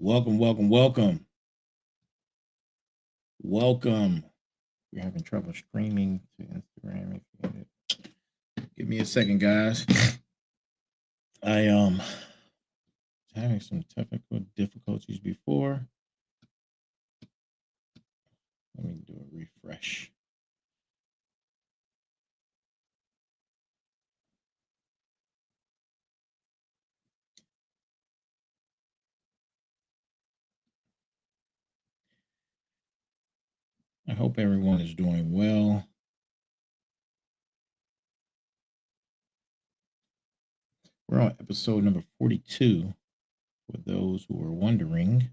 Welcome, welcome, welcome. Welcome. We're having trouble streaming to Instagram. Give me a second, guys. I was having some technical difficulties before. Let me do a refresh. I hope everyone is doing well. We're on episode number 42, for those who are wondering.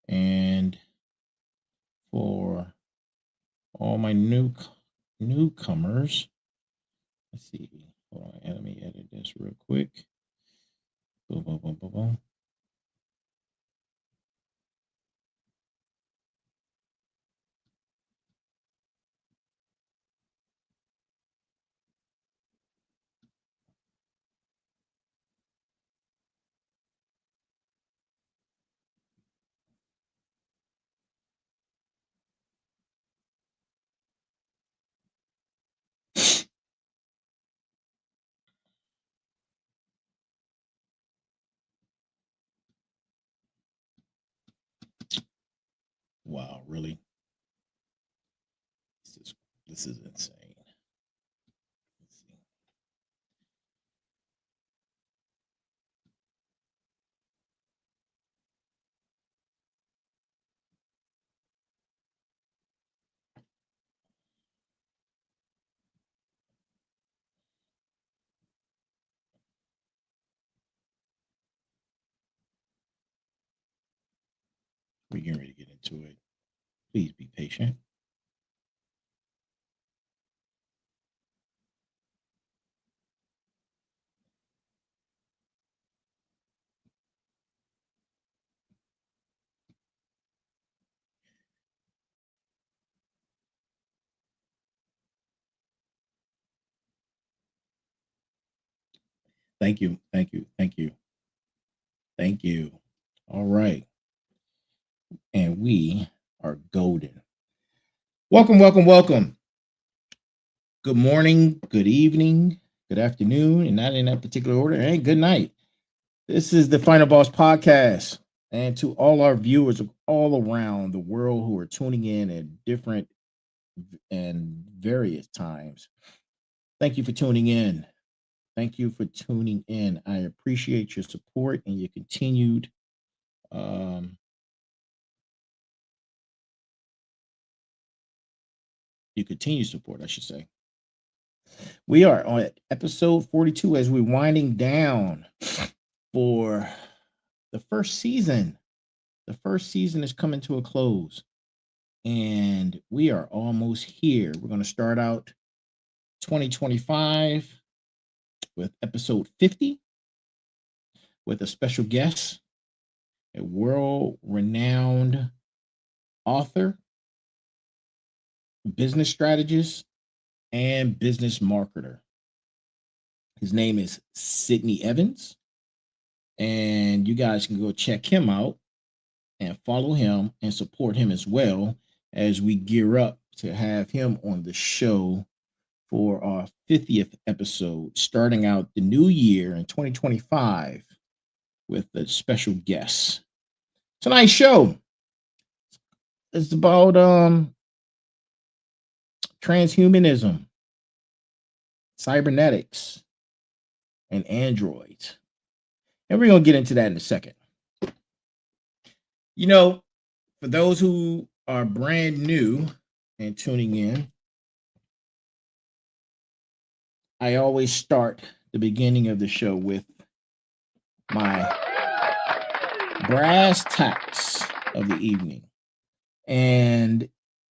And for all my newcomers, let's see. Hold on, let me edit this real quick. Boom, boom, boom, boom, boom. Wow, really? This is insane. Let's see. We're getting ready to get into it. Please be patient. Thank you. Thank you. Thank you. Thank you. All right. And we are golden. Welcome, welcome, welcome. Good morning, good evening, good afternoon, and not in that particular order, and good night. This is the Final Boss Podcast. And to all our viewers all around the world who are tuning in at different and various times, thank you for tuning in. Thank you for tuning in. I appreciate your support and your continued support, I should say. We are on episode 42 as we're winding down for the first season. The first season is coming to a close, and we are almost here. We're going to start out 2025 with episode 50 with a special guest, a world-renowned author, business strategist, and business marketer. His name is Sidney Evans, and you guys can go check him out and follow him and support him as well as we gear up to have him on the show for our 50th episode, starting out the new year in 2025 with a special guest. Tonight's show is about transhumanism, cybernetics, and androids. And we're going to get into that in a second. You know, for those who are brand new and tuning in, I always start the beginning of the show with my brass tacks of the evening. And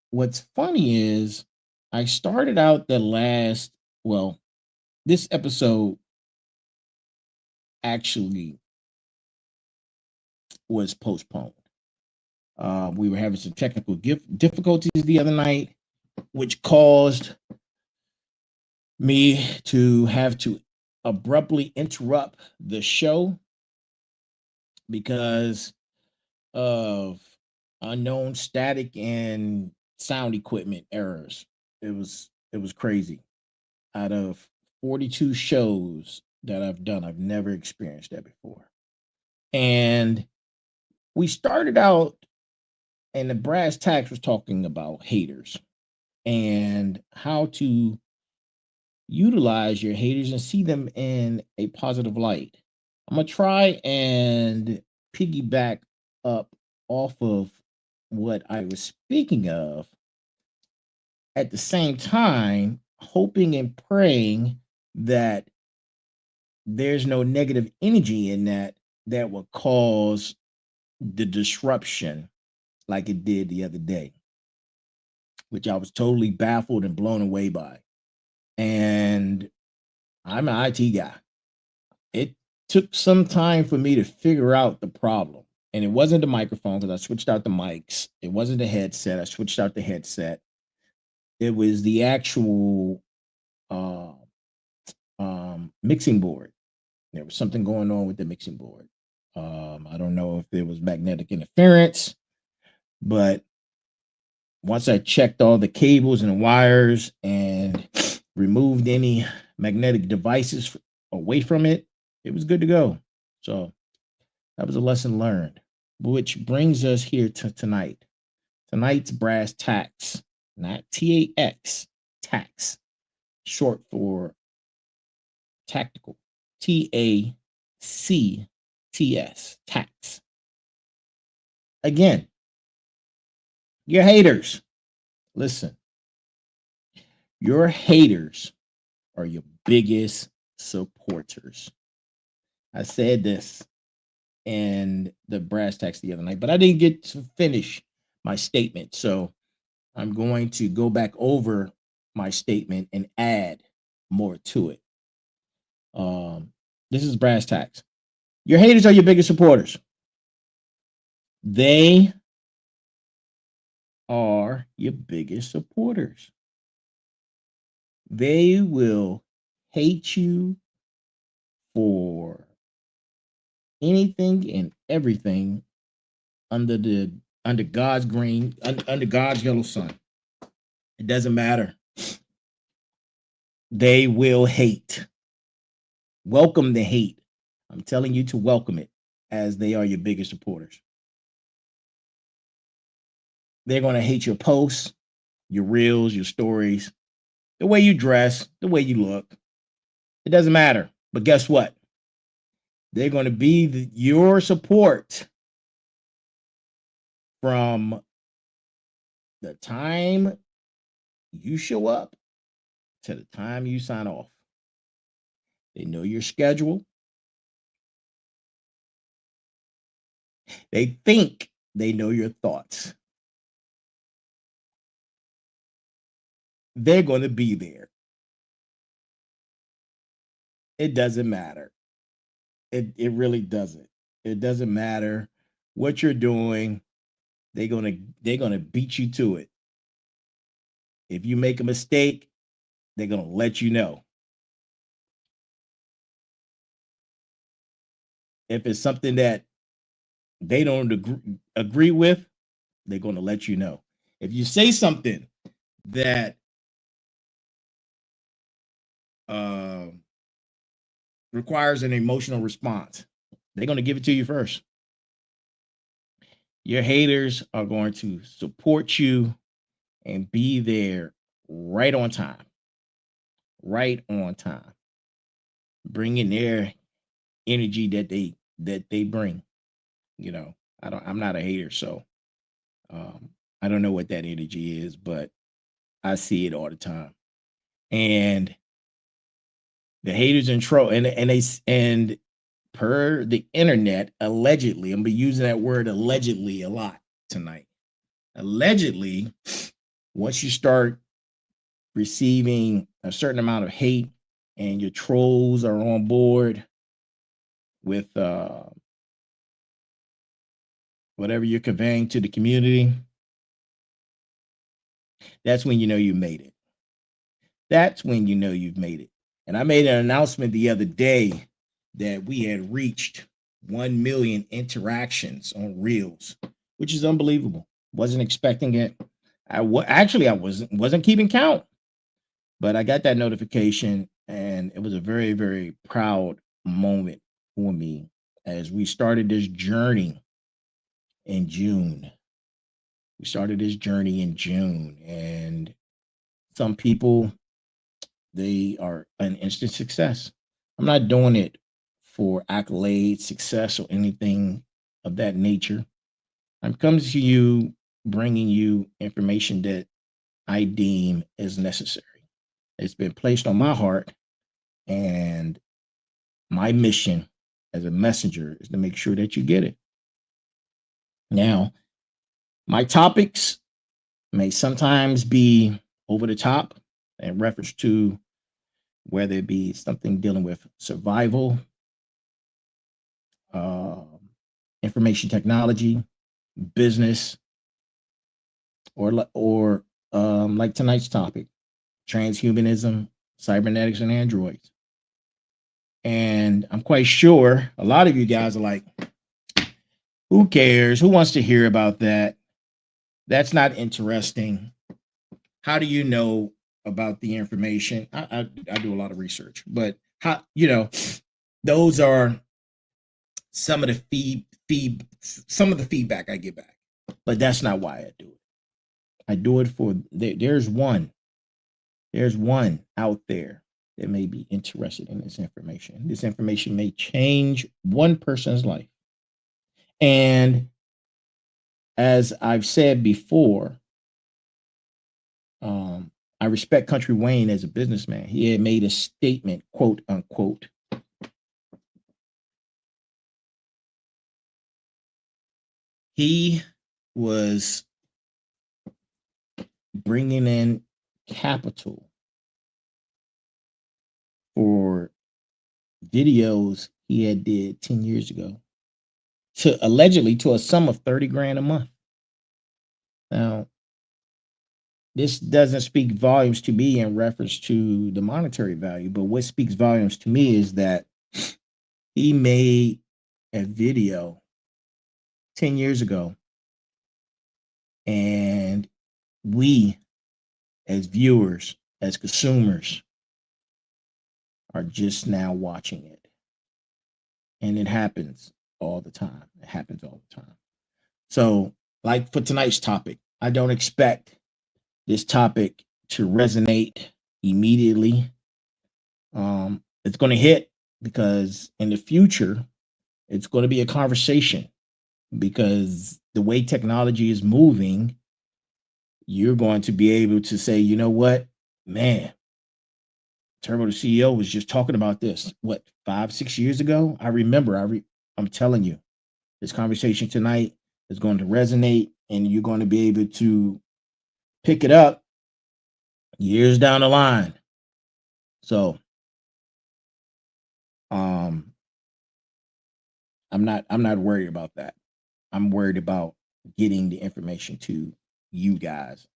what's funny is I started out this episode actually was postponed. We were having some technical difficulties the other night, which caused me to have to abruptly interrupt the show because of unknown static and sound equipment errors. It was crazy. Out of 42 shows that I've done, I've never experienced that before. And we started out, and the brass tacks was talking about haters and how to utilize your haters and see them in a positive light. I'm gonna try and piggyback up off of what I was speaking of, at the same time, hoping and praying that there's no negative energy in that will cause the disruption like it did the other day, which I was totally baffled and blown away by. And I'm an IT guy. It took some time for me to figure out the problem. And it wasn't the microphone because I switched out the mics. It wasn't the headset. I switched out the headset. It was the actual uh, mixing board. There was something going on with the mixing board. I don't know if there was magnetic interference, but once I checked all the cables and wires and removed any magnetic devices away from it, it was good to go. So that was a lesson learned, which brings us here to tonight. Tonight's brass tacks, not TAX, tax, short for tactical, TACTS, tax. Again, your haters, listen, your haters are your biggest supporters. I said this in the brass tacks the other night, but I didn't get to finish my statement. So I'm going to go back over my statement and add more to it. This is brass tacks. Your haters are your biggest supporters. They are your biggest supporters. They will hate you for anything and everything under God's green, under God's yellow sun. It doesn't matter. They will hate. Welcome the hate. I'm telling you to welcome it, as they are your biggest supporters. They're going to hate your posts, your reels, your stories, the way you dress, the way you look. It doesn't matter. But guess what? They're going to be your support from the time you show up to the time you sign off. They know your schedule. They think they know your thoughts. They're going to be there. It doesn't matter. It really doesn't. It doesn't matter what you're doing. They're gonna beat you to it. If you make a mistake, they're gonna let you know. If it's something that they don't agree with, they're gonna let you know. If you say something that uh, requires an emotional response, they're gonna give it to you first. Your haters are going to support you and be there right on time. Right on time. Bringing their energy that they bring. You know, I'm not a hater, so I don't know what that energy is, but I see it all the time. And the haters in trouble, and per the internet, allegedly, I'm gonna be using that word allegedly a lot tonight. Allegedly, once you start receiving a certain amount of hate and your trolls are on board with whatever you're conveying to the community, that's when you know you made it. That's when you know you've made it. And I made an announcement the other day that we had reached 1 million interactions on Reels, which is unbelievable. Wasn't expecting it. I wasn't keeping count, but I got that notification, and it was a very, very proud moment for me as we started this journey in June. We started this journey in June, and some people, they are an instant success. I'm not doing it for accolades, success, or anything of that nature. I'm coming to you, bringing you information that I deem is necessary. It's been placed on my heart, and my mission as a messenger is to make sure that you get it. Now, my topics may sometimes be over the top in reference to whether it be something dealing with survival, uh, information technology, business, or like tonight's topic, transhumanism, cybernetics, and androids. And I'm quite sure a lot of you guys are like, who cares? Who wants to hear about that? That's not interesting. How do you know about the information? I do a lot of research, but those are some of the some of the feedback I get back. But that's not why I do it. I do it for there's one out there that may be interested in this information. This information may change one person's life. And as I've said before, I respect Country Wayne as a businessman. He had made a statement, quote unquote. He was bringing in capital for videos he had did 10 years ago to allegedly to a sum of 30 grand a month. Now, this doesn't speak volumes to me in reference to the monetary value, but what speaks volumes to me is that he made a video 10 years ago, and we as viewers, as consumers, are just now watching it. And it happens all the time. It happens all the time. So, like for tonight's topic, I don't expect this topic to resonate immediately. It's going to hit because in the future, it's going to be a conversation, because the way technology is moving, you're going to be able to say, you know what, man, Turbo, the CEO, was just talking about this, 5-6 years ago? I remember. I'm telling you, this conversation tonight is going to resonate, and you're going to be able to pick it up years down the line. So, I'm not worried about that. I'm worried about getting the information to you guys.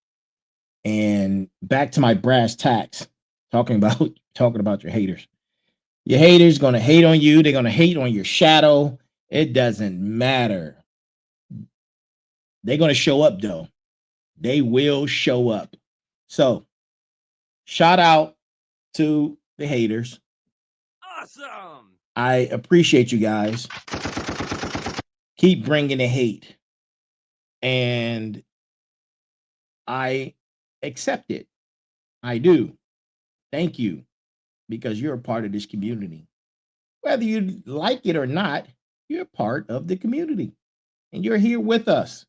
And back to my brass tacks, talking about your haters. Your haters gonna hate on you. They're gonna hate on your shadow. It doesn't matter. They're gonna show up though. They will show up. So, shout out to the haters. Awesome. I appreciate you guys. Keep bringing the hate, and I accept it. I do. Thank you, because you're a part of this community. Whether you like it or not, you're part of the community, and you're here with us.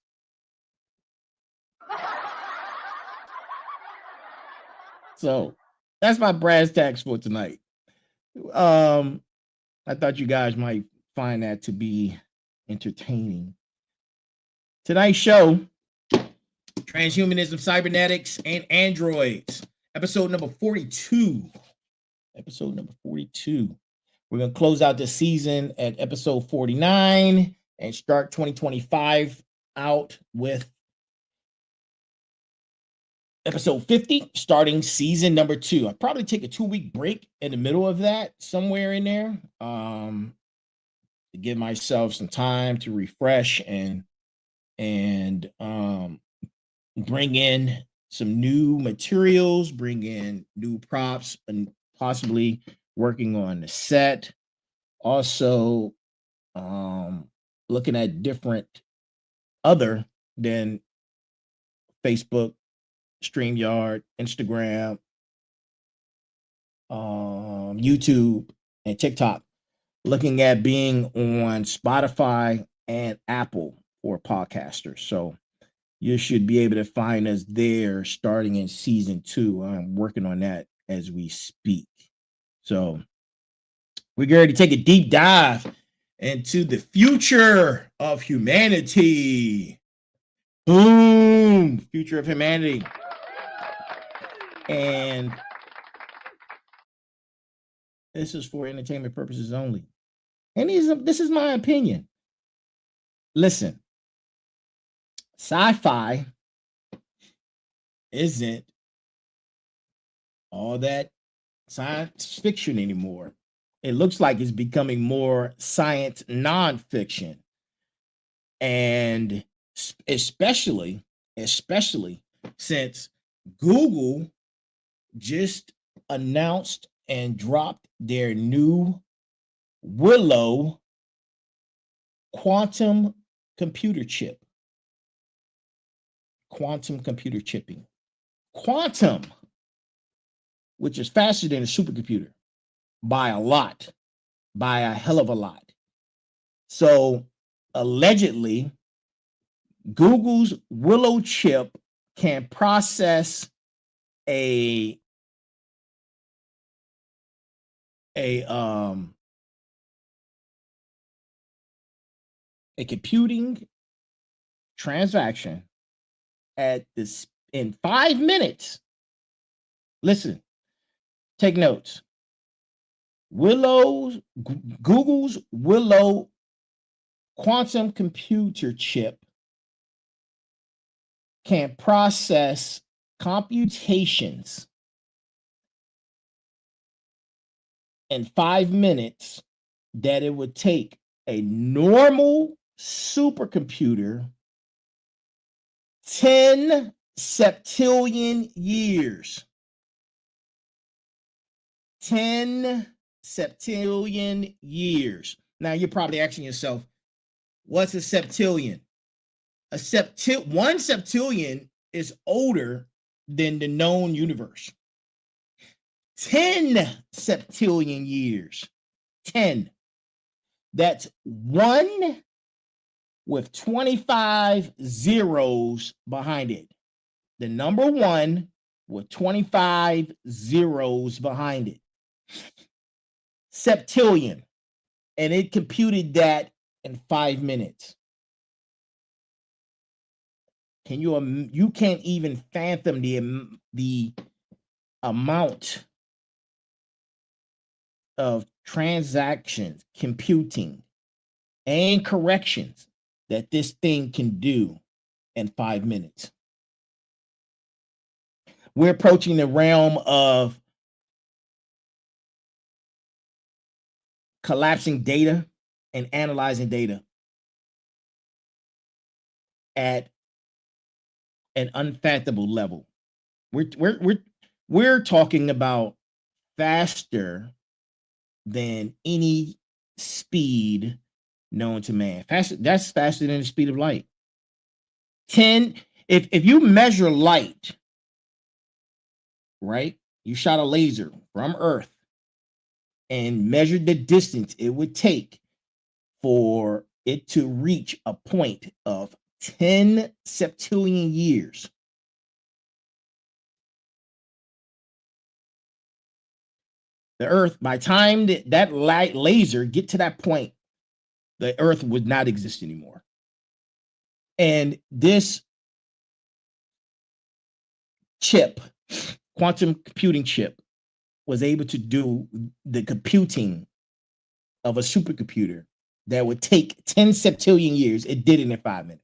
So that's my brass tacks for tonight. I thought you guys might find that to be entertaining. Tonight's show, Transhumanism, Cybernetics, and Androids, episode number 42. Episode number 42. We're going to close out the season at episode 49 and start 2025 out with episode 50, starting season number 2. I'll probably take a 2-week break in the middle of that, somewhere in there. to give myself some time to refresh and bring in some new materials, bring in new props, and possibly working on the set. Also, looking at different other than Facebook, StreamYard, Instagram, YouTube, and TikTok. Looking at being on Spotify and Apple for podcasters. So you should be able to find us there starting in season 2. I'm working on that as we speak. So we're going to take a deep dive into the future of humanity. Boom! Future of humanity. And this is for entertainment purposes only. And this is my opinion. Listen, sci-fi isn't all that science fiction anymore. It looks like it's becoming more science nonfiction. And especially since Google just announced and dropped their new Willow quantum computer chip. Quantum computer chipping. Quantum, which is faster than a supercomputer by a lot, by a hell of a lot. So allegedly, Google's Willow chip can process a computing transaction at this in 5 minutes. Listen, take notes. Google's Willow quantum computer chip can process computations in 5 minutes that it would take a normal supercomputer 10 septillion years. 10 septillion years. Now you're probably asking yourself, what's a septillion? One septillion is older than the known universe. 10 septillion years. 10. That's 1 with 25 zeros behind it. The number 1 with 25 zeros behind it. Septillion. And it computed that in 5 minutes. You can't even fathom the amount of transactions, computing, and corrections that this thing can do in 5 minutes. We're approaching the realm of collapsing data and analyzing data at an unfathomable level. We're talking about faster than any speed known to man. That's faster than the speed of light. If you measure light, right? You shot a laser from Earth and measured the distance it would take for it to reach a point of 10 septillion years. The Earth, by the time that light laser get to that point, the Earth would not exist anymore. And this chip, quantum computing chip, was able to do the computing of a supercomputer that would take 10 septillion years. It did it in 5 minutes.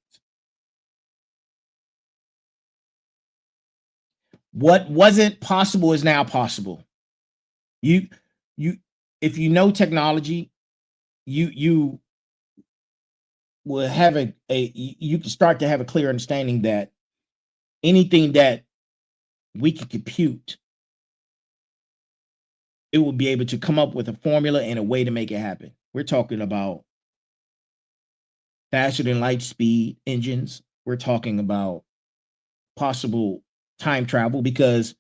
What wasn't possible is now possible. If you know technology, you will have you can start to have a clear understanding that anything that we can compute, it will be able to come up with a formula and a way to make it happen. We're talking about faster than light speed engines. We're talking about possible time travel, because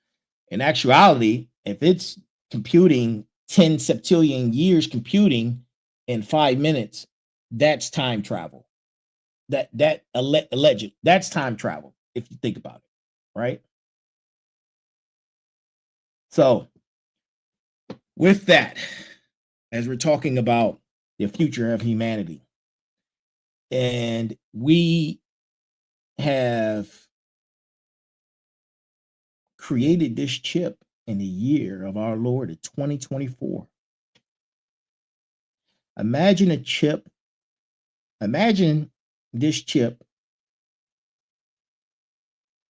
in actuality, if it's computing 10 septillion years computing in 5 minutes, that's time travel. Alleged, that's time travel if you think about it, right? So with that, as we're talking about the future of humanity, and we have created this chip in the year of our Lord of 2024. Imagine a chip, imagine this chip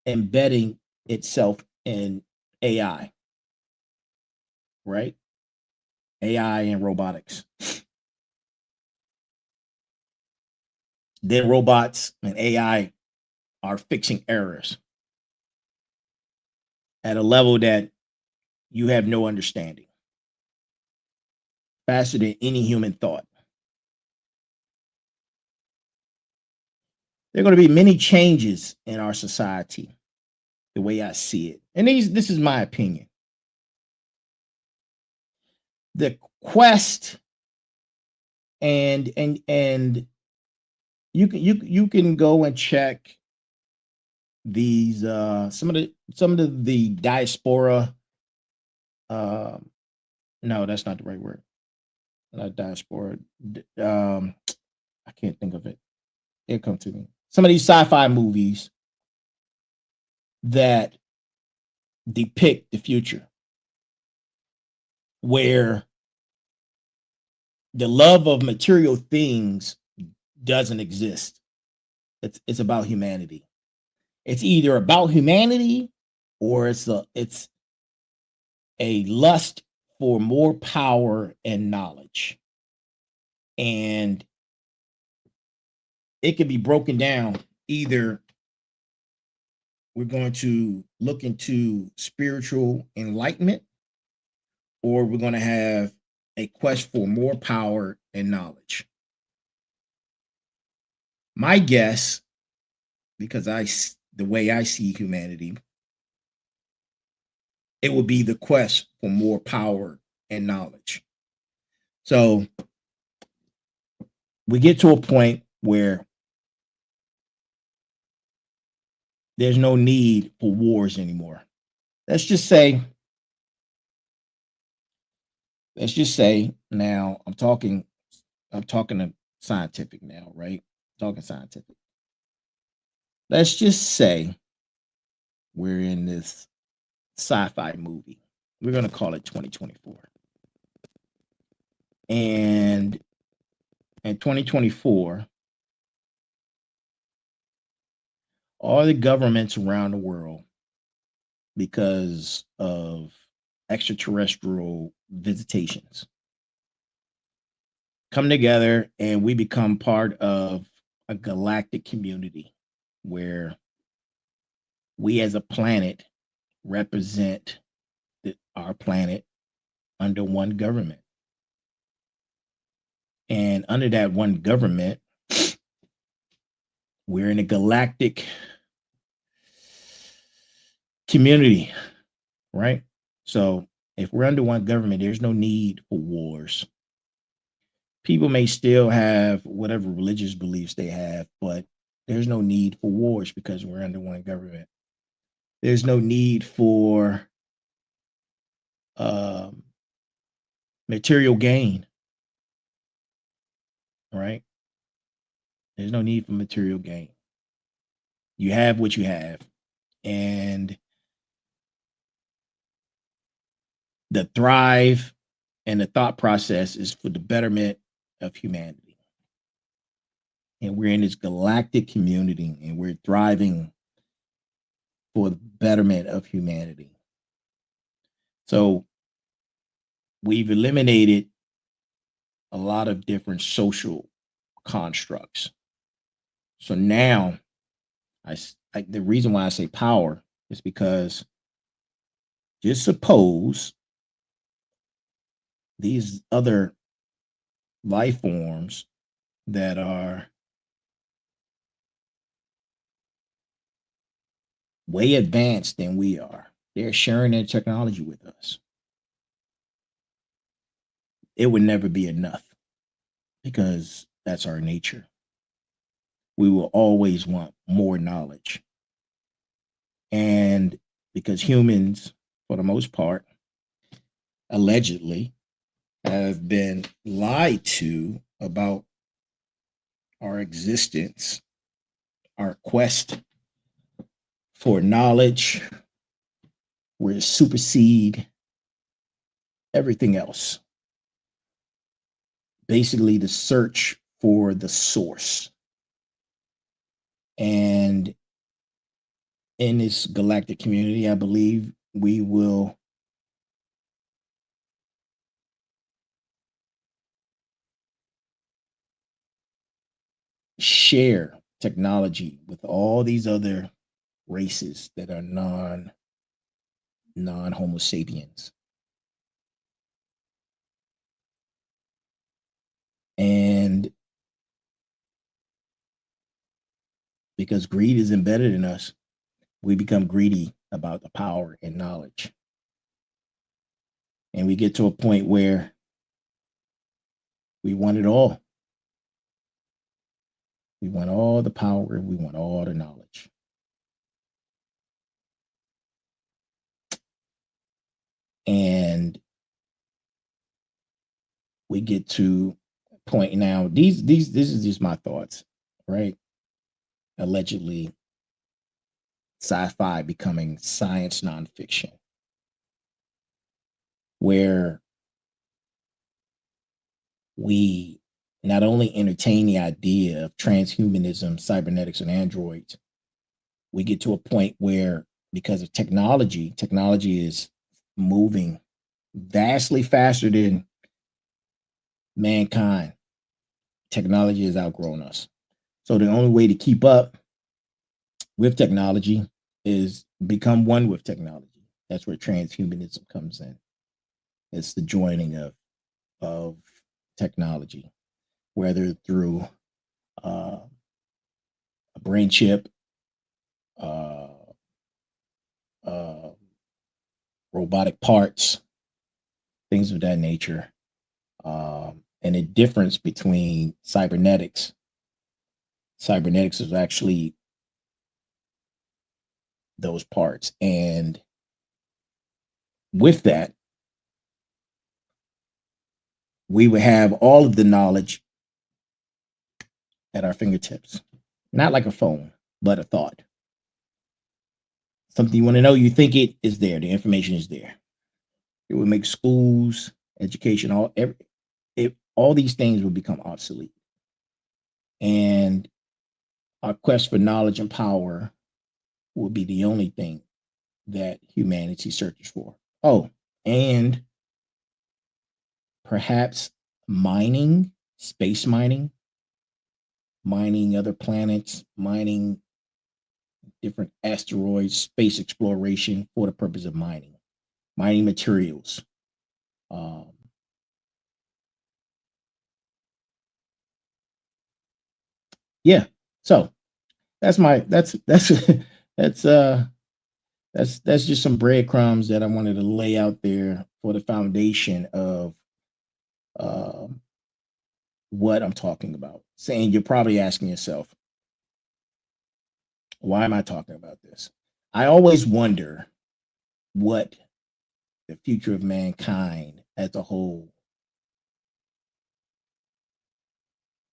embedding itself in AI, right? AI and robotics. Then robots and AI are fixing errors at a level that you have no understanding, faster than any human thought. There are going to be many changes in our society, the way I see it. And this is my opinion. The quest and you can go and check these some of the diaspora, no, that's not the right word. Not diaspora. I can't think of it. It'll come to me. Some of these sci-fi movies that depict the future, where the love of material things doesn't exist. It's about humanity. It's either about humanity or it's a lust for more power and knowledge. And it can be broken down. Either we're going to look into spiritual enlightenment, or we're going to have a quest for more power and knowledge. My guess, because the way I see humanity, it would be the quest for more power and knowledge. So we get to a point where there's no need for wars anymore. Let's just say now I'm talking to scientific now, right? Talking scientific. Let's just say we're in this sci-fi movie. We're going to call it 2024. And in 2024, all the governments around the world, because of extraterrestrial visitations, come together and we become part of a galactic community where we as a planet represent our planet under one government. And under that one government, we're in a galactic community, right? So if we're under one government, there's no need for wars. People may still have whatever religious beliefs they have, but there's no need for wars because we're under one government. There's no need for material gain, right? There's no need for material gain. You have what you have. And the thrive and the thought process is for the betterment of humanity. And we're in this galactic community and we're thriving for the betterment of humanity. So we've eliminated a lot of different social constructs. So now the reason why I say power is because just suppose these other life forms that are way advanced than we are, they're sharing their technology with us. It would never be enough because that's our nature. We will always want more knowledge. And because humans, for the most part, allegedly have been lied to about our existence, our quest for knowledge, will supersede everything else. Basically, the search for the source. And in this galactic community, I believe we will share technology with all these other races that are non Homo sapiens. And because greed is embedded in us, we become greedy about the power and knowledge. And we get to a point where we want it all. We want all the power, we want all the knowledge. And we get to a point now, this is just my thoughts, right? Allegedly, sci-fi becoming science nonfiction, where we not only entertain the idea of transhumanism, cybernetics, and androids, we get to a point where, because of technology is moving vastly faster than mankind. Technology has outgrown us. So the only way to keep up with technology is become one with technology. That's where transhumanism comes in. It's the joining of technology, whether through a brain chip, uh, uh, robotic parts, things of that nature. And the difference between cybernetics is actually those parts. And with that, we would have all of the knowledge at our fingertips, not like a phone, but a thought. Something you want to know, you think it is there. The information is there. It would make schools, education, all these things would become obsolete. And our quest for knowledge and power will be the only thing that humanity searches for. Oh, and perhaps mining, space mining, mining other planets, mining different asteroids, space exploration for the purpose of mining materials. Um, yeah, so that's that's that's just some breadcrumbs that I wanted to lay out there for the foundation of um, what I'm talking about. Saying, you're probably asking yourself, why am I talking about this? I always wonder what the future of mankind as a whole,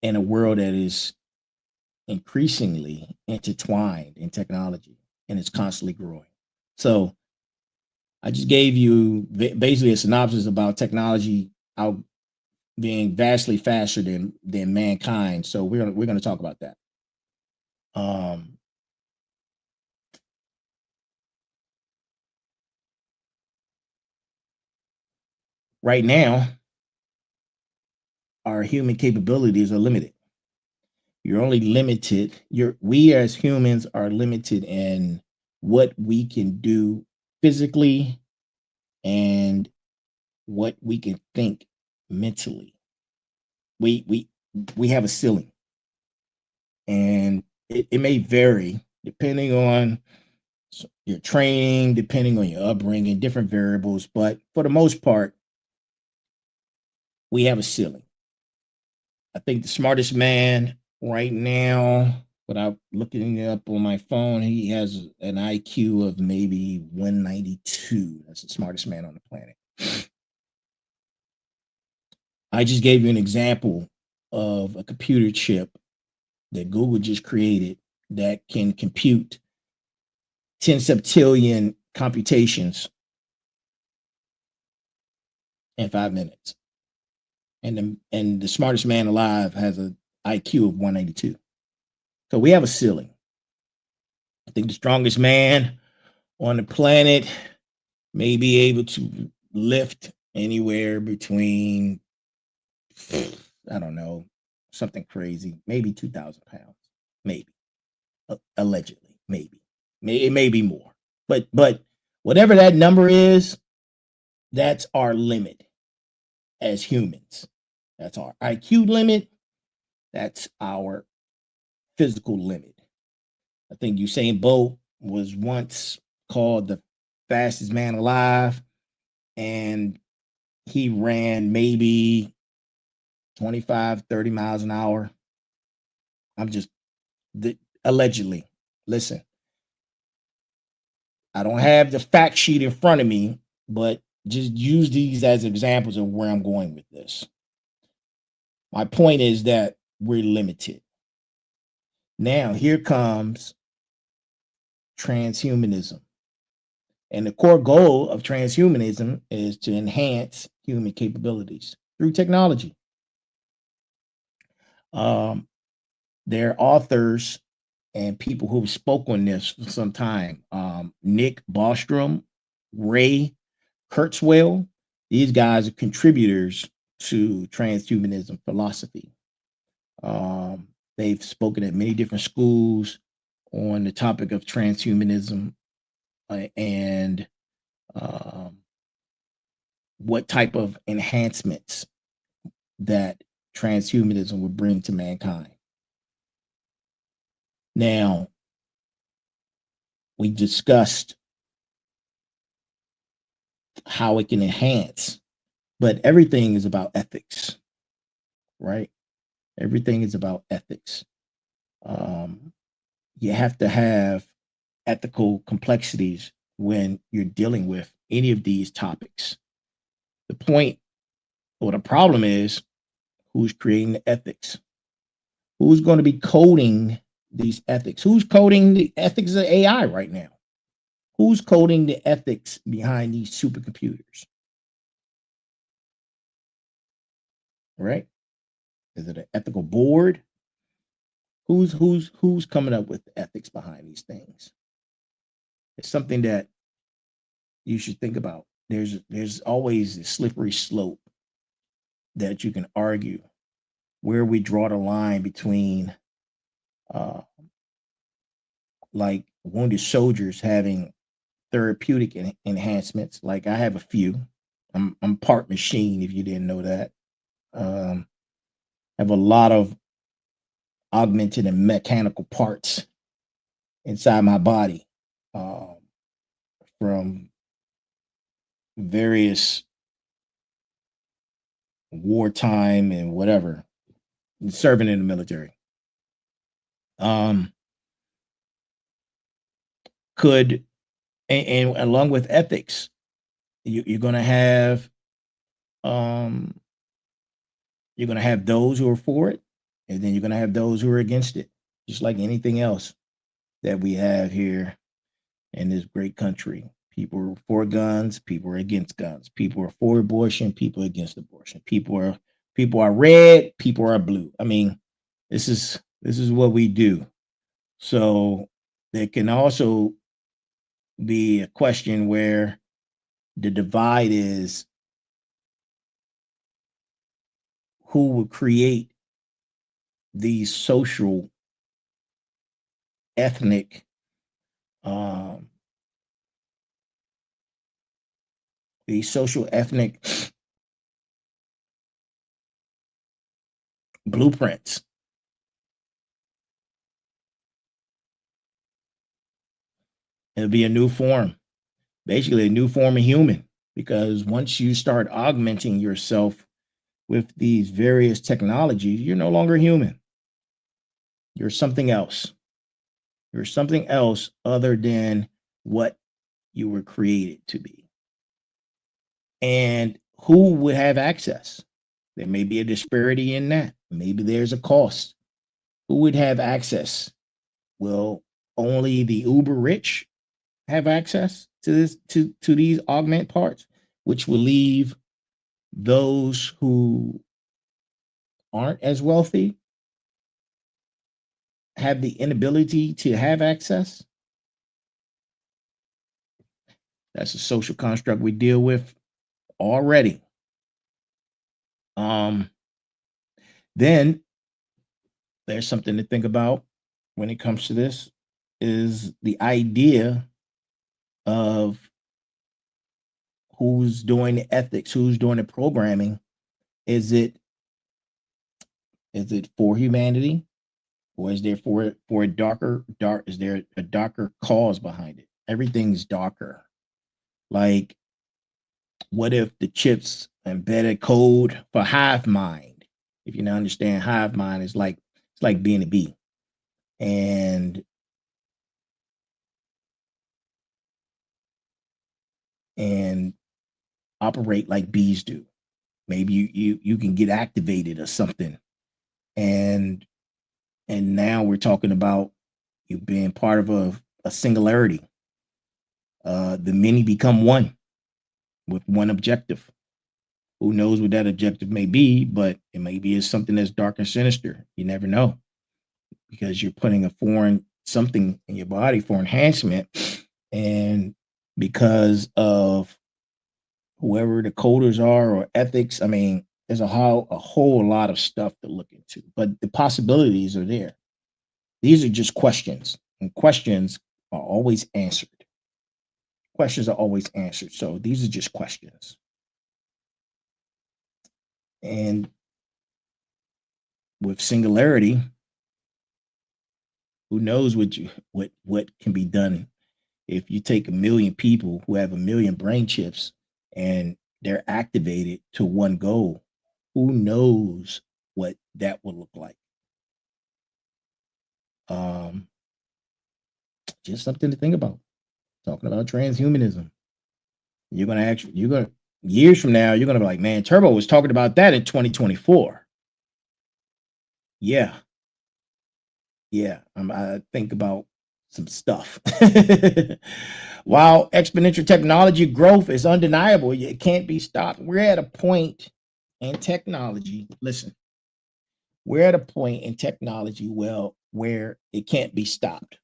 in a world that is increasingly intertwined in technology and it's constantly growing. So I just gave you basically a synopsis about technology out being vastly faster than mankind. So we're gonna talk about that. Um, right now, our human capabilities are limited. You're only limited. We as humans are limited in what we can do physically and what we can think mentally. We have a ceiling, and it may vary depending on your training, depending on your upbringing, different variables. But for the most part, we have a ceiling. I think the smartest man right now, without looking it up on my phone, he has an IQ of maybe 192. That's the smartest man on the planet. I just gave you an example of a computer chip that Google just created that can compute 10 septillion computations in 5 minutes. And the smartest man alive has an IQ of 192. So we have a ceiling. I think the strongest man on the planet may be able to lift anywhere between, I don't know, something crazy, maybe 2,000 pounds, maybe, allegedly, maybe. It may be more. But whatever that number is, that's our limit as humans. That's our IQ limit. That's our physical limit. I think Usain Bolt was once called the fastest man alive, and he ran maybe 25, 30 miles an hour. I'm just allegedly. Listen, I don't have the fact sheet in front of me, but just use these as examples of where I'm going with this. My point is that we're limited. Now, here comes transhumanism. And the core goal of transhumanism is to enhance human capabilities through technology. There are authors and people who spoke on this for some time. Nick Bostrom, Ray Kurzweil, these guys are contributors to transhumanism philosophy. They've spoken at many different schools on the topic of transhumanism and what type of enhancements that transhumanism would bring to mankind. Now, we discussed how it can enhance, but everything is about ethics, right? Everything is about ethics. You have to have ethical complexities when you're dealing with any of these topics. The point or the problem is who's creating the ethics? Who's going to be coding these ethics? Who's coding the ethics of AI right now? Who's coding the ethics behind these supercomputers? Right? Is it an ethical board? Who's coming up with the ethics behind these things? It's something that you should think about. There's always a slippery slope that you can argue where we draw the line between like wounded soldiers having therapeutic enhancements. Like I have a few. I'm part machine, if you didn't know that. Have a lot of augmented and mechanical parts inside my body from various wartime and whatever, serving in the military. Could and along with ethics, you're going to have you're going to have those who are for it, and then you're going to have those who are against it, just like anything else that we have here in this great country. People are for guns, people are against guns. People are for abortion, people are against abortion. People are red, people are blue. I mean, this is what we do. So there can also be a question where the divide is who will create these social, ethnic, um, these social ethnic blueprints. It'll be a new form, basically a new form of human, because once you start augmenting yourself with these various technologies, you're no longer human. You're something else. You're something else other than what you were created to be. And who would have access? There may be a disparity in that. Maybe there's a cost. Who would have access? Will only the uber rich have access to this to these augment parts, which will leave those who aren't as wealthy have the inability to have access? That's a social construct we deal with already. Um, then there's something to think about when it comes to this is the idea of who's doing the ethics, who's doing the programming. Is it for humanity, or is there for a dark? Is there a darker cause behind it? Everything's darker. Like, what if the chips embedded code for hive mind? If you don't understand, hive mind is like it's like being a bee, and and operate like bees do. Maybe you can get activated or something, and now we're talking about you being part of a singularity. The many become one with one objective. Who knows what that objective may be, but it may be something that's dark and sinister. You never know, because you're putting a foreign something in your body for enhancement, and because of whoever the coders are or ethics. I mean, there's a whole lot of stuff to look into, but the possibilities are there. These are just questions, and questions are always answered. Questions are always answered. So these are just questions. And with singularity, who knows what can be done if you take a million people who have a million brain chips and they're activated to one goal. Who knows what that will look like? Um, just something to think about. Talking about transhumanism. You're gonna years from now, you're gonna be like, man, Turbo was talking about that in 2024. Yeah, yeah. I think about some stuff. While exponential technology growth is undeniable, it can't be stopped. We're at a point in technology. Listen, we're at a point in technology where it can't be stopped.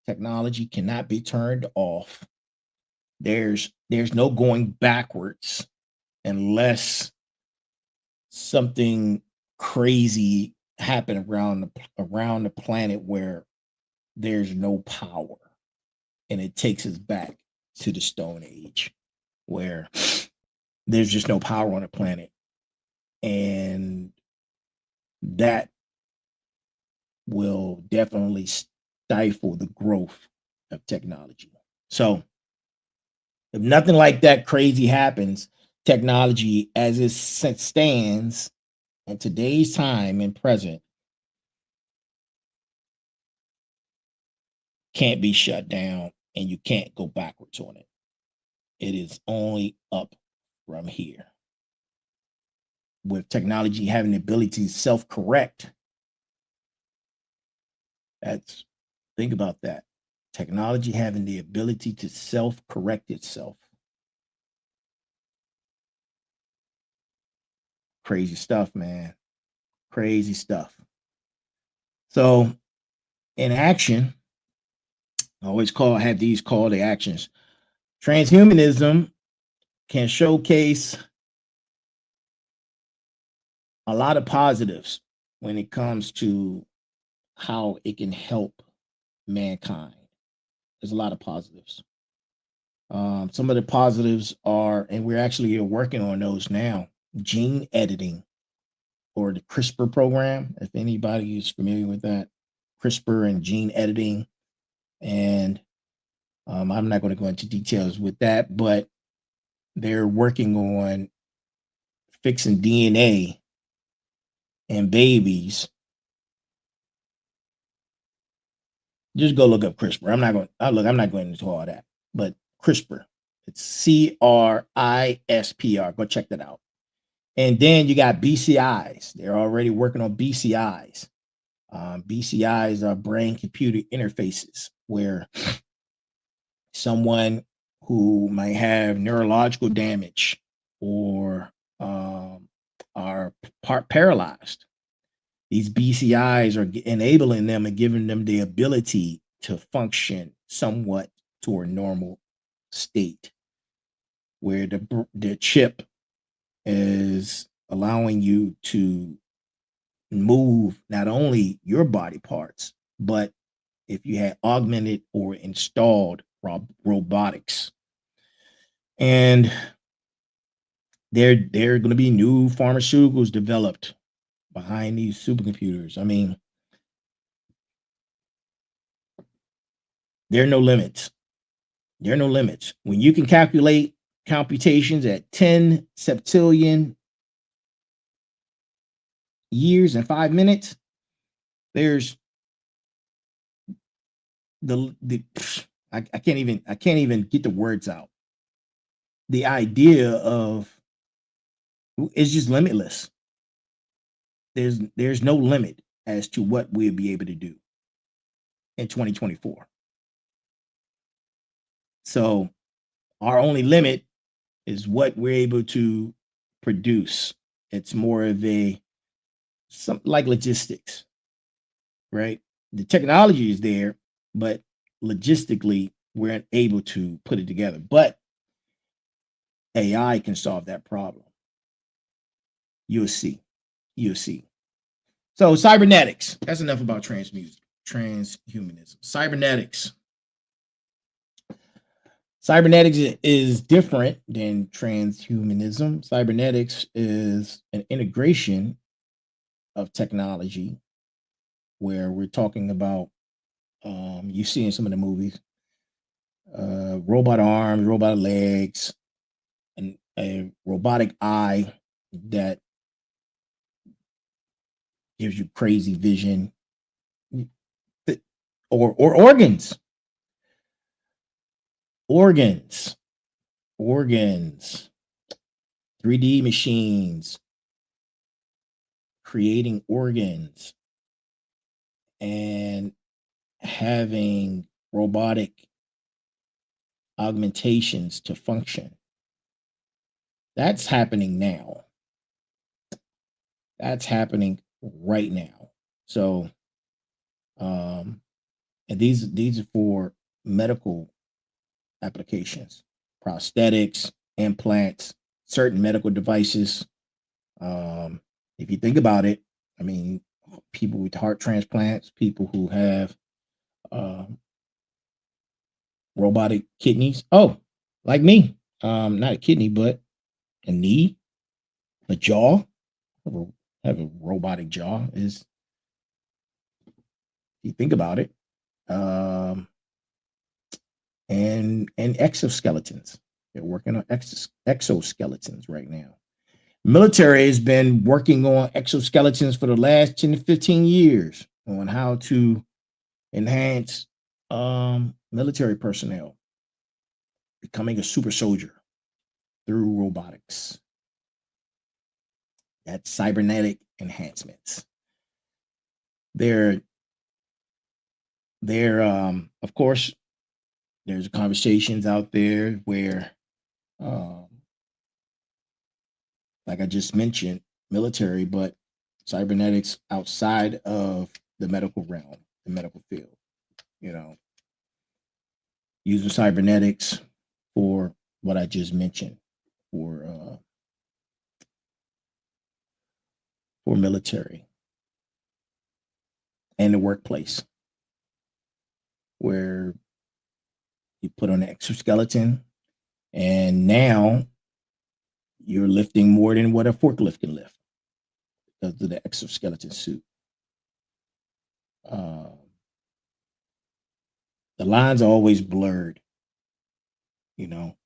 Technology cannot be turned off. There's no going backwards unless something crazy happen around the planet where there's no power, and it takes us back to the Stone Age where there's just no power on the planet, and that will definitely stifle the growth of technology. So if nothing like that crazy happens, technology as it stands in today's time and present can't be shut down, and you can't go backwards on it. It is only up from here. With technology having the ability to self-correct, that's think about that. Technology having the ability to self-correct itself. Crazy stuff, man. Crazy stuff. So in action, I always have these call to actions. Transhumanism can showcase a lot of positives when it comes to how it can help mankind. There's a lot of positives. Some of the positives are, and we're actually working on those now, gene editing or the CRISPR program, if anybody is familiar with that, CRISPR and gene editing. And I'm not going to go into details with that, but they're working on fixing DNA in babies. Just go look up CRISPR. I'm not going into all that, but CRISPR, it's CRISPR. Go check that out. And then you got BCIs. They're already working on BCIs. BCIs are brain computer interfaces, where someone who might have neurological damage or are paralyzed, these BCIs are enabling them and giving them the ability to function somewhat to a normal state, where the chip is allowing you to move not only your body parts, but if you had augmented or installed robotics. And there are going to be new pharmaceuticals developed behind these supercomputers. I mean, there are no limits. There are no limits. When you can calculate computations at 10 septillion years and 5 minutes, there's I can't even get the words out. The idea of it's just limitless. There's no limit as to what we'll be able to do in 2024. So our only limit is what we're able to produce. It's more of something like logistics, right? The technology is there, but logistically, we're unable to put it together. But AI can solve that problem. You'll see. You'll see. So cybernetics. That's enough about transhumanism. Cybernetics. Cybernetics is different than transhumanism. Cybernetics is an integration of technology, where we're talking about, you see in some of the movies, robot arms, robot legs, and a robotic eye that gives you crazy vision, or organs, organs, 3D machines creating organs and having robotic augmentations to function. That's happening now. That's happening right now. So, and these are for medical applications, prosthetics, implants, certain medical devices. If you think about it, I mean, people with heart transplants, people who have robotic kidneys. Oh, like me, not a kidney, but a knee, a jaw. Have a robotic jaw. Is, you think about it, and exoskeletons. They're working on exoskeletons right now. Military has been working on exoskeletons for the last 10 to 15 years on how to enhance military personnel becoming a super soldier through robotics. That's cybernetic enhancements. There, of course, there's conversations out there where, like I just mentioned, military, but cybernetics outside of the medical realm, the medical field, using cybernetics for what I just mentioned, for military. and the workplace, where you put on an exoskeleton and now you're lifting more than what a forklift can lift because of the exoskeleton suit. The lines are always blurred, you know,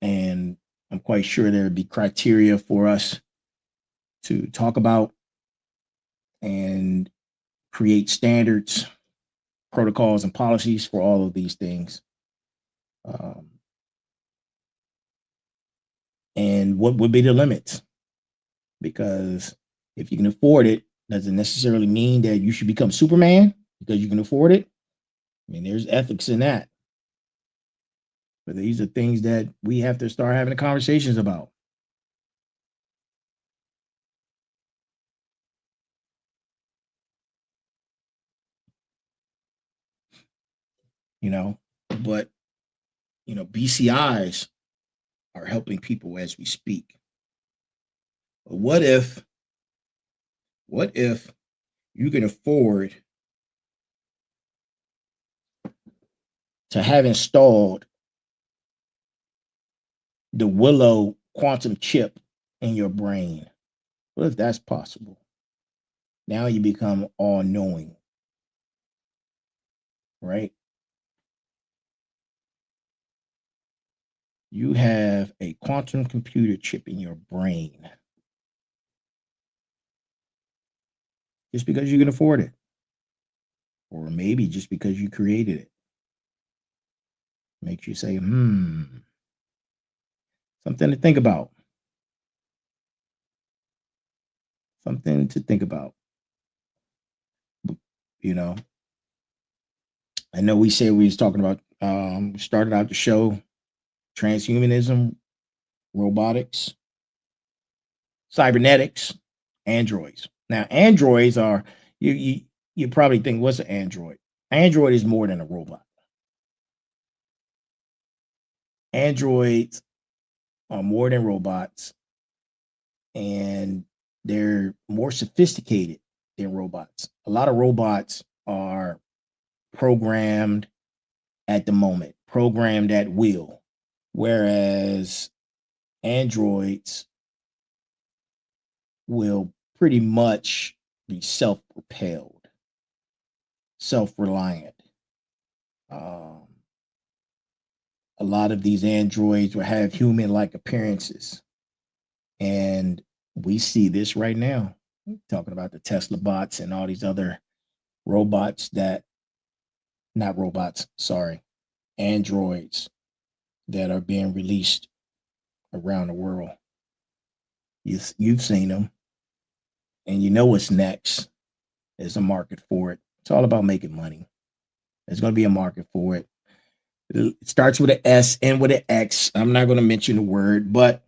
and I'm quite sure there would be criteria for us to talk about and create standards, protocols, and policies for all of these things. And what would be the limits? Because if you can afford it, doesn't necessarily mean that you should become Superman because you can afford it. I mean, there's ethics in that. But these are things that we have to start having conversations about. But BCIs are helping people as we speak. But what if you can afford to have installed the Willow quantum chip in your brain? What if that's possible? Now you become all knowing, right? You have a quantum computer chip in your brain just because you can afford it, or maybe just because you created it. Makes you say, something to think about. Something to think about. You know, I know we said we was talking about, started out the show, transhumanism, robotics, cybernetics, androids. Now, androids are, you probably think, what's an android? Android is more than a robot. Androids are more than robots, and they're more sophisticated than robots. A lot of robots are programmed at the moment, programmed at will, whereas androids will pretty much be self-propelled, self-reliant. A lot of these androids will have human-like appearances, and we see this right now. Talking about the Tesla bots and all these other robots that, not robots, sorry, androids that are being released around the world. You've seen them, and you know what's next. There's a market for it. It's all about making money. There's going to be a market for it. It starts with an S and with an X. I'm not going to mention the word, but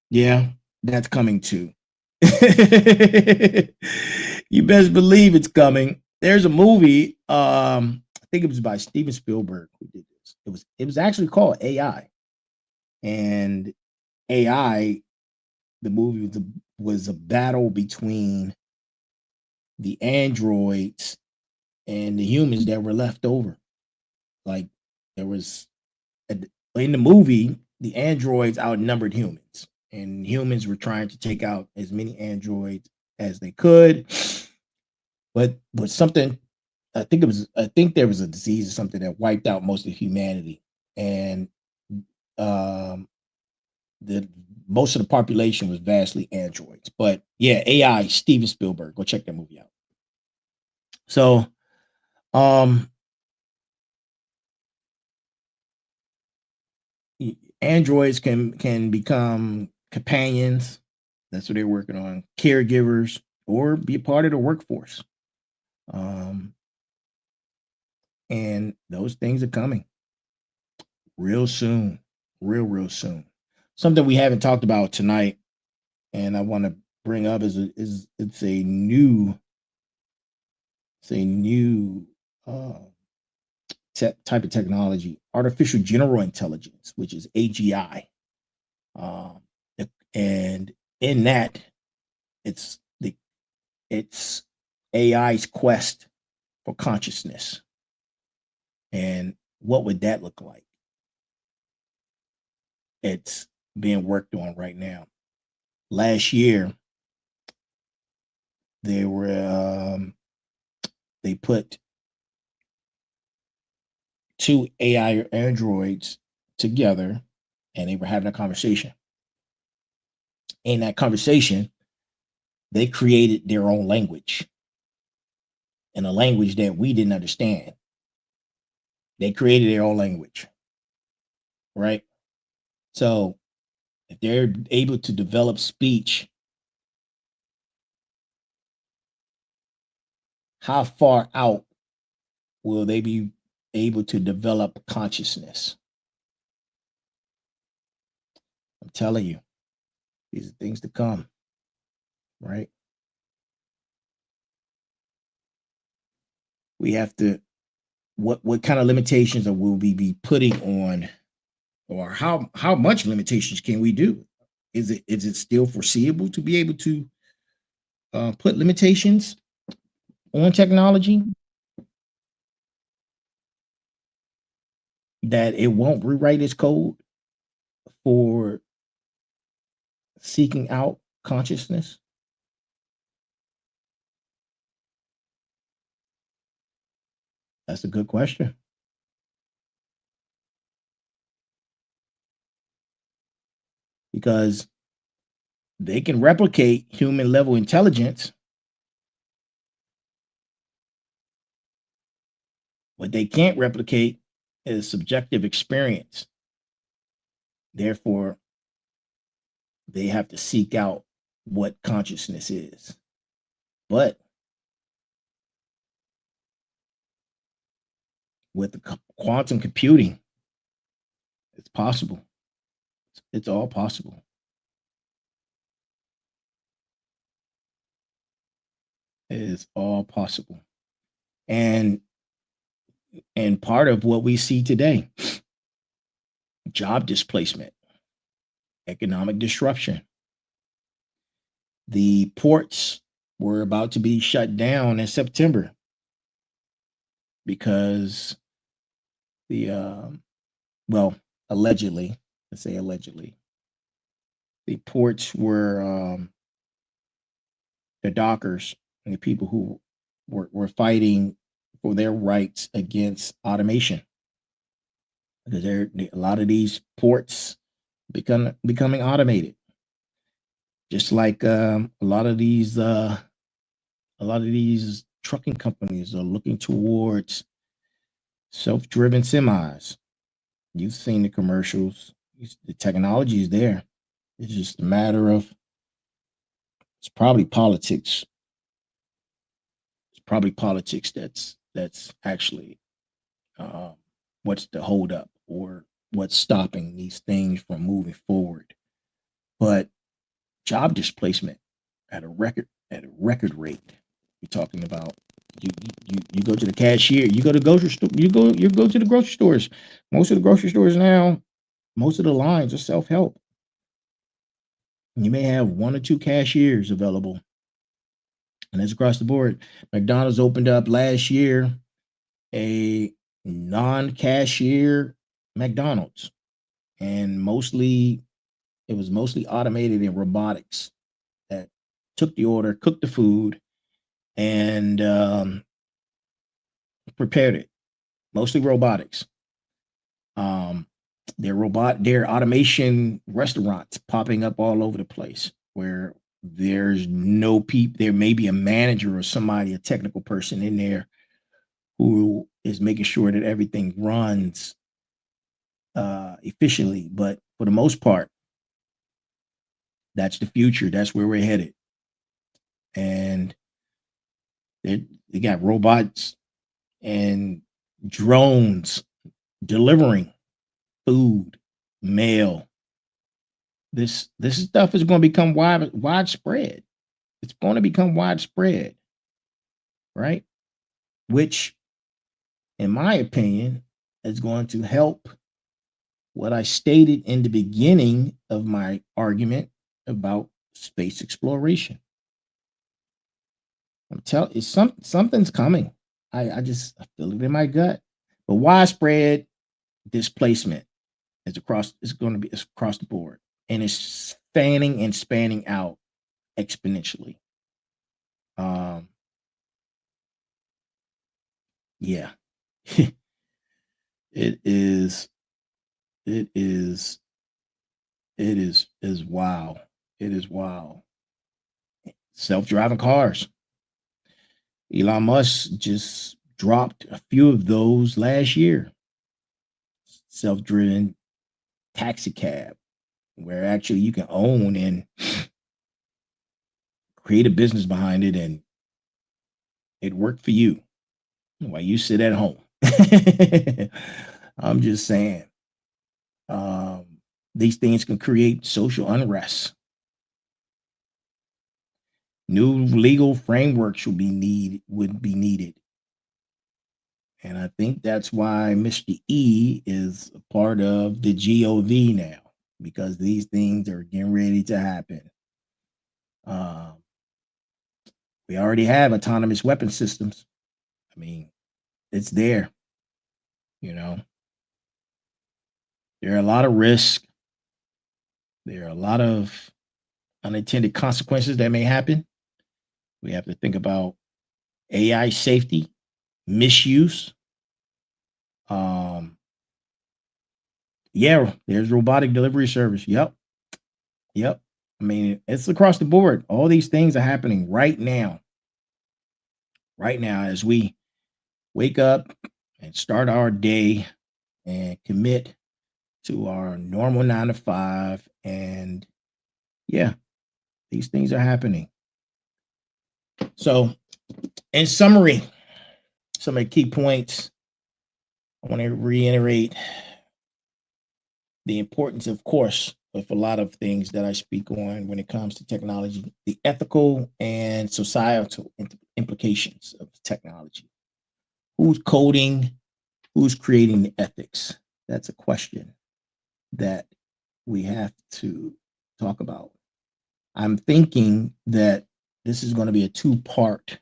yeah, that's coming too. You best believe it's coming. There's a movie. I think it was by Steven Spielberg who did this. It was actually called AI, and AI. The movie was a battle between the androids and the humans that were left over. Like, there was in the movie, the androids outnumbered humans, and humans were trying to take out as many androids as they could. But something, I think there was a disease or something that wiped out most of humanity, and um, the most of the population was vastly androids. But yeah, AI, Steven Spielberg, go check that movie out. So, androids can become companions. That's what they're working on. Caregivers, or be a part of the workforce. And those things are coming real soon, real soon. Something we haven't talked about tonight, and I want to bring up is it's a new type of technology, artificial general intelligence, which is AGI. And in that, it's AI's quest for consciousness. And what would that look like? It's being worked on right now. Last year, they put 2 AI androids together, and they were having a conversation. In that conversation, they created their own language, and a language that we didn't understand. They created their own language, right? So if they're able to develop speech, how far out will they be able to develop consciousness? I'm telling you, these are things to come, right? We have to, what kind of limitations will we be putting on, or how much limitations can we do? Is it still foreseeable to be able to put limitations on technology that it won't rewrite its code for seeking out consciousness? That's a good question, because they can replicate human level intelligence. What they can't replicate is subjective experience. Therefore, they have to seek out what consciousness is. But with the quantum computing, it's possible. It's all possible. It is all possible. And part of what we see today, job displacement, economic disruption. The ports were about to be shut down in September because the well, allegedly, let's say allegedly, the ports were the dockers and the people who were fighting for their rights against automation, because a lot of these ports becoming automated, just like a lot of these trucking companies are looking towards self-driven semis. You've seen the commercials. The technology is there. It's just a matter of, it's probably politics. It's probably politics that's actually what's the holdup, or what's stopping these things from moving forward. But job displacement at a record rate. You're talking about, you go to the cashier, you go to grocery store, you go to the grocery stores. Most of the grocery stores now, most of the lines are self-help. You may have 1 or 2 cashiers available, and that's across the board. McDonald's opened up last year a non-cashier McDonald's, and it was mostly automated in robotics that took the order, cooked the food, and prepared it. Mostly robotics. Their automation restaurants popping up all over the place, where there's no people. There may be a manager or somebody, a technical person in there, who is making sure that everything runs efficiently. But for the most part, that's the future. That's where we're headed. And they got robots and drones delivering food, mail. This stuff is going to become widespread. It's going to become widespread, right? Which, in my opinion, is going to help what I stated in the beginning of my argument about space exploration. I'm telling you, something's coming. I just feel it in my gut. But widespread displacement is going to be it's across the board, and it's fanning and spanning out exponentially. Yeah, it is. It is. It is wow. It is wow. Self-driving cars. Elon Musk just dropped a few of those last year. Self-driven taxi cab, where actually you can own and create a business behind it, and it worked for you while you sit at home. I'm just saying, um, these things can create social unrest. New legal frameworks would be needed. And I think that's why Mr. E is a part of the GOV now, because these things are getting ready to happen. We already have autonomous weapon systems. I mean, it's there. You know, there are a lot of risks. There are a lot of unintended consequences that may happen. We have to think about AI safety, misuse. Um, yeah, there's robotic delivery service. Yep. Yep. I mean, it's across the board. All these things are happening right now. Right now, as we wake up and start our day and commit to our normal 9 to 5. And yeah, these things are happening. So, in summary, some of the key points I want to reiterate the importance, of course, of a lot of things that I speak on when it comes to technology, the ethical and societal implications of technology. Who's coding? Who's creating the ethics? That's a question that we have to talk about. I'm thinking that this is going to be a two-parter.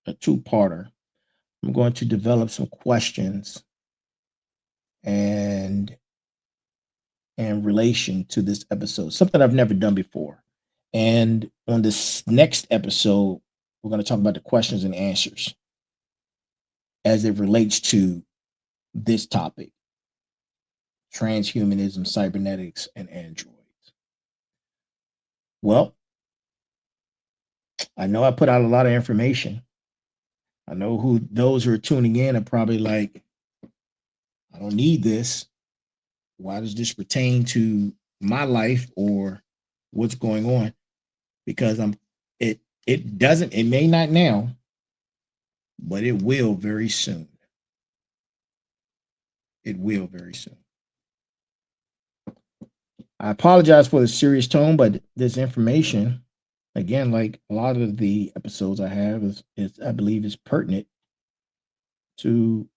I'm going to develop some questions and in relation to this episode, something I've never done before. And on this next episode, we're going to talk about the questions and answers as it relates to this topic: transhumanism, cybernetics, and androids. Well, I know I put out a lot of information. I know who those who are tuning in are probably like, I don't need this. Why does this pertain to my life or what's going on? Because it may not now, but it will very soon. It will very soon. I apologize for the serious tone, but this information, again, like a lot of the episodes I have, is I believe is pertinent to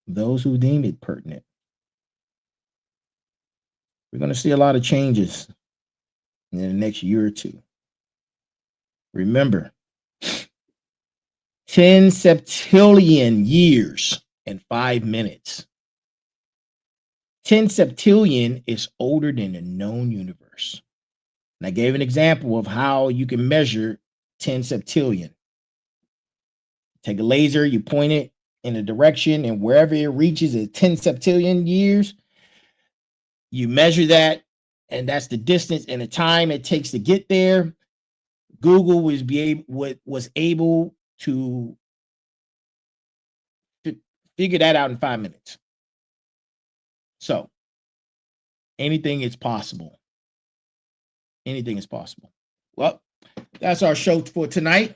those who deem it pertinent. We're going to see a lot of changes in the next year or two. Remember, 10 septillion years and 5 minutes. 10 septillion is older than the known universe. And I gave an example of how you can measure 10 septillion. Take a laser, you point it in a direction, and wherever it reaches at 10 septillion years, you measure that, and that's the distance and the time it takes to get there. Google was able to figure that out in 5 minutes. So anything is possible. Anything is possible. Well, that's our show for tonight.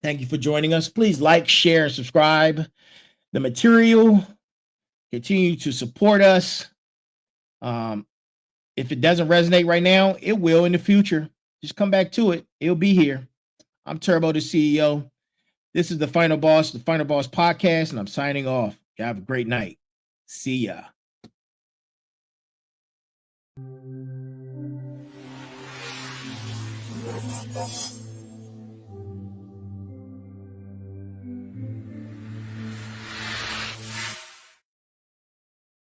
Thank you for joining us. Please like, share, and subscribe the material. Continue to support us. If it doesn't resonate right now, it will in the future. Just come back to it. It'll be here. I'm Turbo, the CEO. This is the Final Boss podcast, and I'm signing off. You have a great night. See ya.